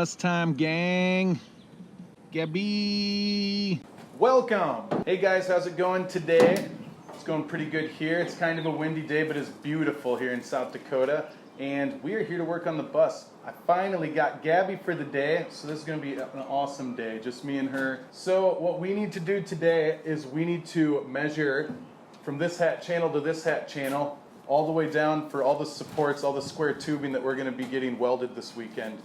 bus time, gang. Gabby. Welcome. Hey guys, how's it going today? It's going pretty good here. It's kind of a windy day, but it's beautiful here in South Dakota. And we are here to work on the bus. I finally got Gabby for the day, so this is going to be an awesome day, just me and her. So what we need to do today is we need to measure from this hat channel to this hat channel, all the way down for all the supports, all the square tubing that we're going to be getting welded this weekend.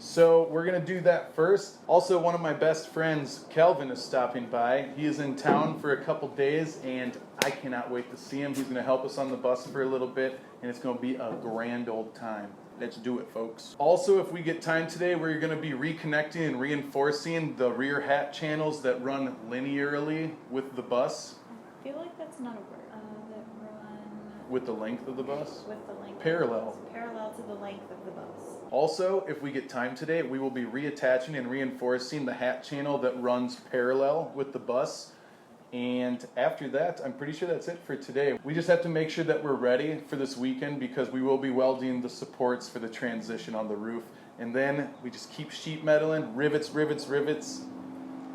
So we're going to do that first. Also, one of my best friends, Kelvin, is stopping by. He is in town for a couple days, and I cannot wait to see him. He's going to help us on the bus for a little bit, and it's going to be a grand old time. Let's do it, folks. Also, if we get time today, we're going to be reconnecting and reinforcing the rear hat channels that run linearly with the bus. I feel like that's not a word. That run... With the length of the bus? With the length. Parallel. Of the bus. Parallel to the length of the bus. Also, if we get time today, we will be reattaching and reinforcing the hat channel that runs parallel with the bus. And after that, I'm pretty sure that's it for today. We just have to make sure that we're ready for this weekend because we will be welding the supports for the transition on the roof. And then we just keep sheet metaling, rivets, rivets, rivets.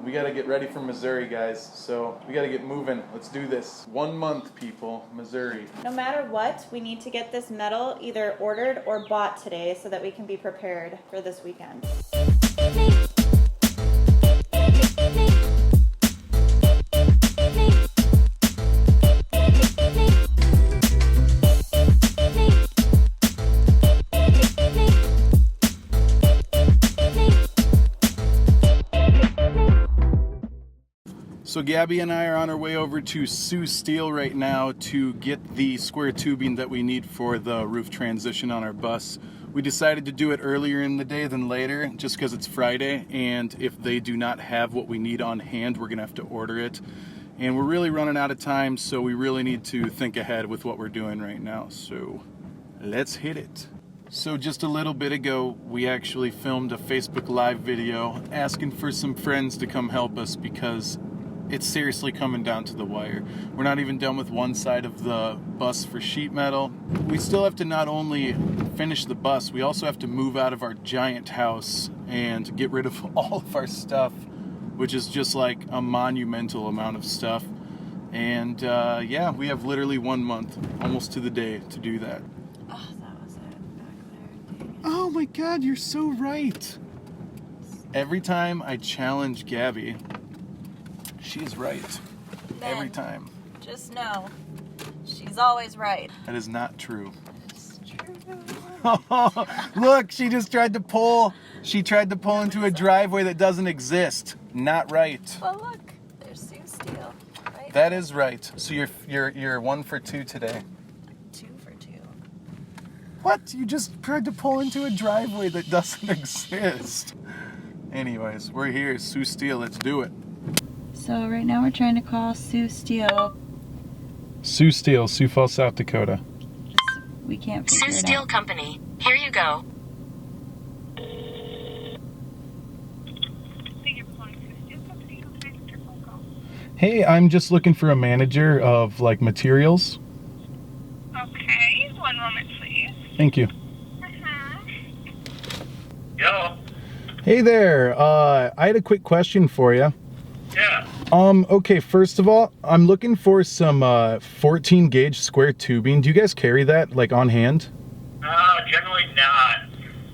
We got to get ready for Missouri, guys. So we got to get moving. Let's do this. 1 month, people. Missouri. No matter what, we need to get this metal either ordered or bought today so that we can be prepared for this weekend. So Gabby and I are on our way over to Sioux Steel right now to get the square tubing that we need for the roof transition on our bus. We decided to do it earlier in the day than later just because it's Friday, and if they do not have what we need on hand, we're gonna have to order it. And we're really running out of time, so we really need to think ahead with what we're doing right now. So let's hit it. So just a little bit ago, we actually filmed a Facebook Live video asking for some friends to come help us because it's seriously coming down to the wire. We're not even done with one side of the bus for sheet metal. We still have to not only finish the bus, we also have to move out of our giant house and get rid of all of our stuff, which is just like a monumental amount of stuff. And yeah, we have literally 1 month, almost to the day, to do that. Oh, that was it. Back there. Oh my God, you're so right. Every time I challenge Gabby, she's right. Ben, every time. Just know, she's always right. That is not true. It's true. Look, she just tried to pull. She tried to pull into a driveway that doesn't exist. Not right. Well, look, there's Sioux Steel. Right That there. is right. So you're 1 for 2 today. 2 for 2. What? You just tried to pull into a driveway that doesn't exist. Anyways, we're here, Sioux Steel. Let's do it. So right now we're trying to call Sioux Steel. Sioux Steel, Sioux Falls, South Dakota. We can't figure Sioux it Steel out. Company, here you go. Hey, I'm just looking for a manager of like materials. Okay, 1 moment, please. Thank you. Yo. Hey there. I had a quick question for you. Yeah. Okay, first of all, I'm looking for some 14 gauge square tubing. Do you guys carry that like on hand? Generally not.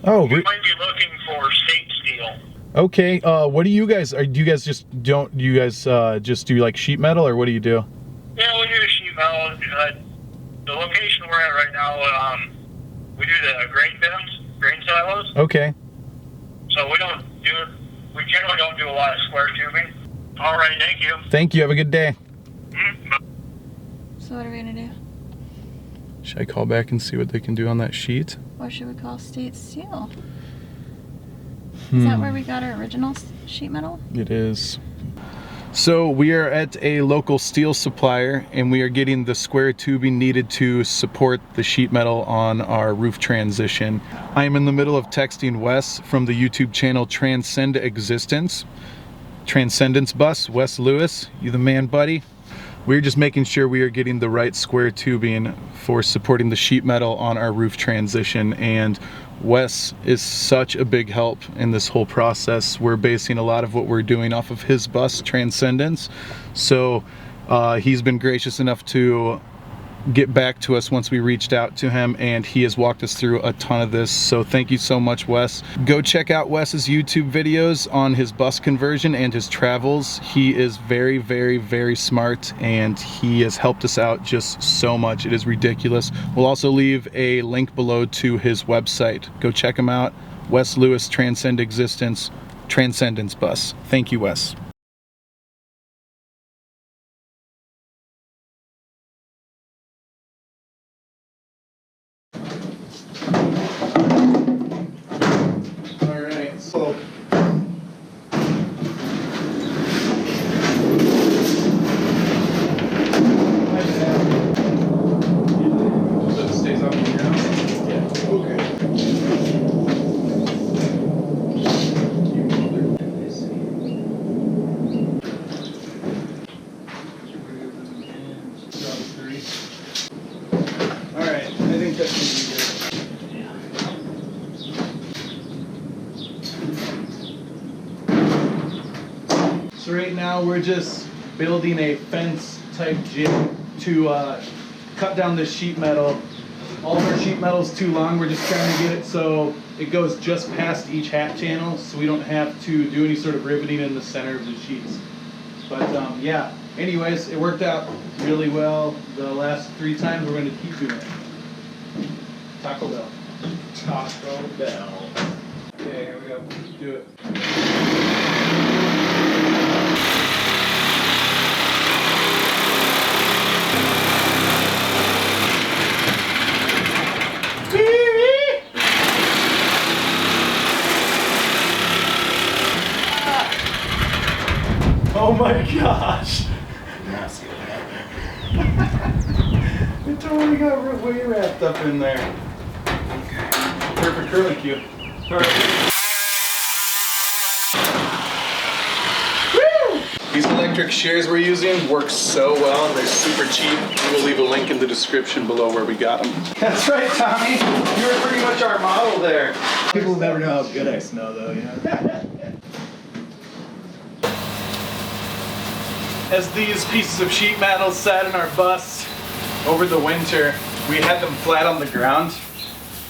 Oh, You might be looking for state steel. okay. What do you guys do? You guys just don't? Do you guys just do like sheet metal, or what do you do? Yeah, we do sheet metal. The location we're at right now, we do the grain bins, grain silos. Okay. So we generally don't do a lot of square tubing. All right, thank you. Thank you. Have a good day. So what are we gonna do? Should I call back and see what they can do on that sheet? Or should we call State Steel? Is that where we got our original sheet metal? It is. So we are at a local steel supplier and we are getting the square tubing needed to support the sheet metal on our roof transition. I am in the middle of texting Wess from the YouTube channel Transcendence. Transcendence bus, Wes Lewis, you the man, buddy. we're just making sure we are getting the right square tubing for supporting the sheet metal on our roof transition. And Wes is such a big help in this whole process. We're basing a lot of what we're doing off of his bus, Transcendence. So he's been gracious enough to get back to us once we reached out to him, and he has walked us through a ton of this. So thank you so much, Wes. Go check out Wes's YouTube videos on his bus conversion and his travels. He is very, very, very smart, and he has helped us out just so much. It is ridiculous. We'll also leave a link below to his website. Go check him out. Wes Lewis, Transcendence bus. Thank you, Wes. So it stays on the ground? Yeah. Okay. Alright, I think that should be good. So right now we're just building a fence type jig to cut down this sheet metal. All of our sheet metal is too long. We're just trying to get it so it goes just past each hat channel, so we don't have to do any sort of riveting in the center of the sheets. But yeah, anyways, it worked out really well the last 3 times. We're going to keep doing it. Taco Bell. Taco Bell. Okay, here we go. Do it. Oh my gosh! It totally got way wrapped up in there. Okay. Perfect curling cue. Perfect. Woo! These electric shears we're using work so well. They're super cheap. We'll leave a link in the description below where we got them. That's right, Tommy. You were pretty much our model there. People will never know how good I smell, though, you know? As these pieces of sheet metal sat in our bus over the winter, we had them flat on the ground,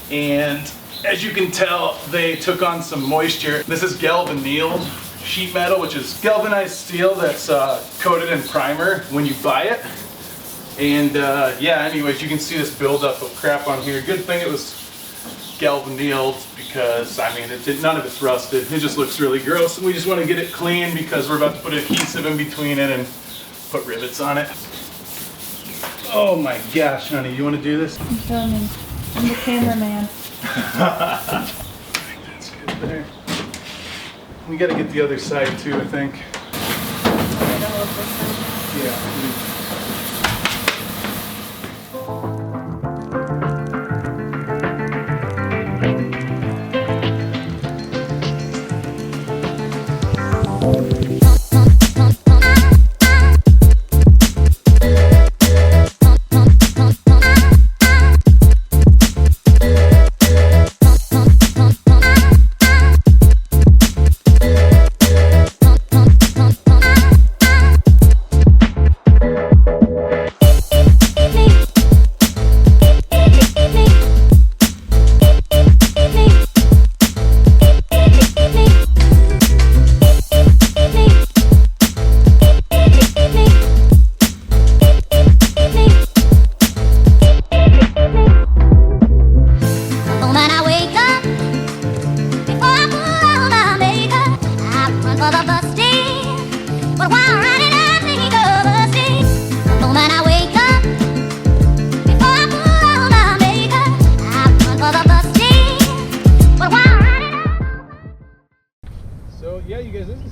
and as you can tell, they took on some moisture. This is galvanized sheet metal, which is galvanized steel that's coated in primer when you buy it. And yeah, anyways, you can see this buildup of crap on here. Good thing it was galvanized, because I mean none of it's rusted. It just looks really gross, and we just want to get it clean because we're about to put adhesive in between it and put rivets on it. Oh my gosh, honey, you want to do this? I'm filming. I'm the cameraman. I think that's good there. We got to get the other side too, I think. Yeah.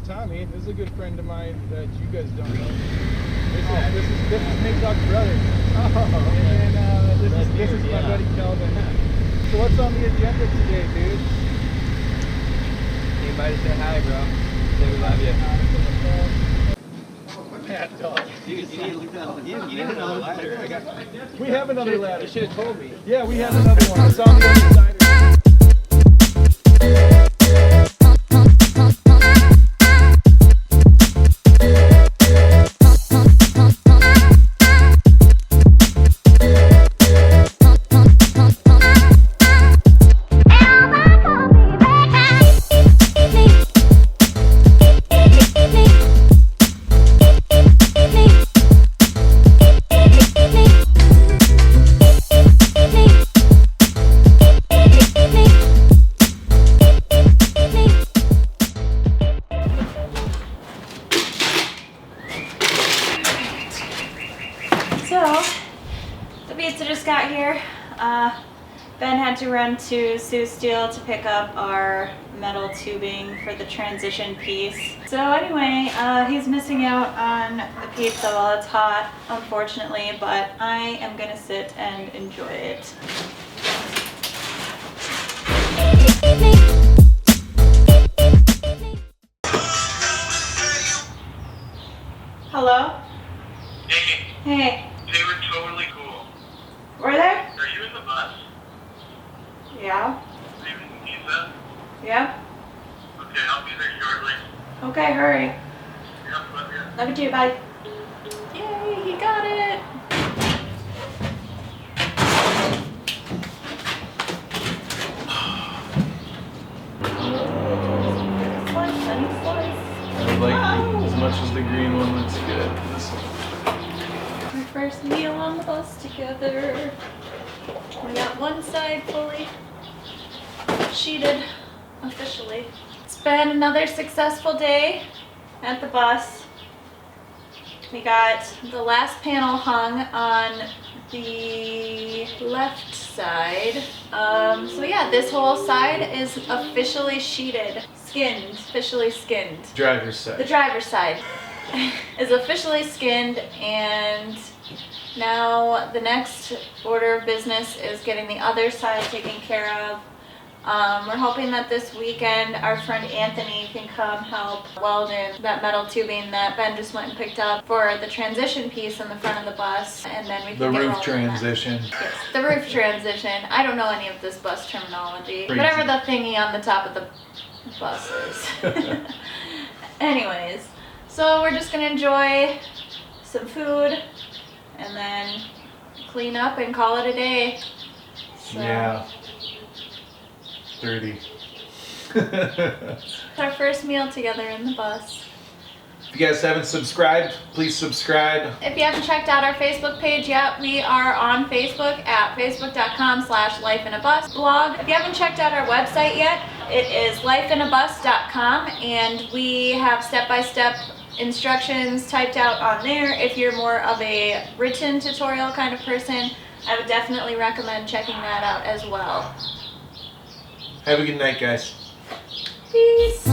Tommy. This is a good friend of mine that you guys don't know. This is Nick Duck's brother. Oh, okay. And this is my buddy Kelvin. So what's on the agenda today, dude? Anybody say hi, bro. Say we love you. mad dog. Dude, you need to look down. You need another ladder. We have another ladder. You should have told me. Yeah, we have another one. It's on the other side. So, the pizza just got here. Ben had to run to Sioux Steel to pick up our metal tubing for the transition piece. So anyway, he's missing out on the pizza while it's hot, unfortunately, but I am gonna sit and enjoy it. Hello? Hey, Hey, they were totally cool. were there? Are you in the bus? Yeah. Are you in pizza? Yeah? Okay, I'll be there shortly. Okay, hurry. Yep, love you. Love you too, bye. Yay, he got it! Slice, honey, slice. I would like as much as the green one looks good. Our first meal on the bus together. We got one side fully sheeted officially. It's been another successful day at the bus. We got the last panel hung on the left side. So yeah, this whole side is officially sheeted, skinned, officially skinned. Driver's side. The driver's side is officially skinned, and now the next order of business is getting the other side taken care of. We're hoping that this weekend our friend Anthony can come help weld in that metal tubing that Ben just went and picked up for the transition piece in the front of the bus, and then we can The get roof rolling on that. transition. Yes, the roof transition. I don't know any of this bus terminology. Crazy. Whatever the thingy on the top of the bus is. Anyways, so we're just gonna enjoy some food and then clean up and call it a day. So, Yeah. Dirty. it's our first meal together in the bus. If you guys haven't subscribed, please subscribe. If you haven't checked out our Facebook page yet, we are on Facebook at facebook.com/lifeinabus blog. If you haven't checked out our website yet, it is lifeinabus.com, and we have step-by-step instructions typed out on there. If you're more of a written tutorial kind of person, I would definitely recommend checking that out as well. Have a good night, guys. Peace.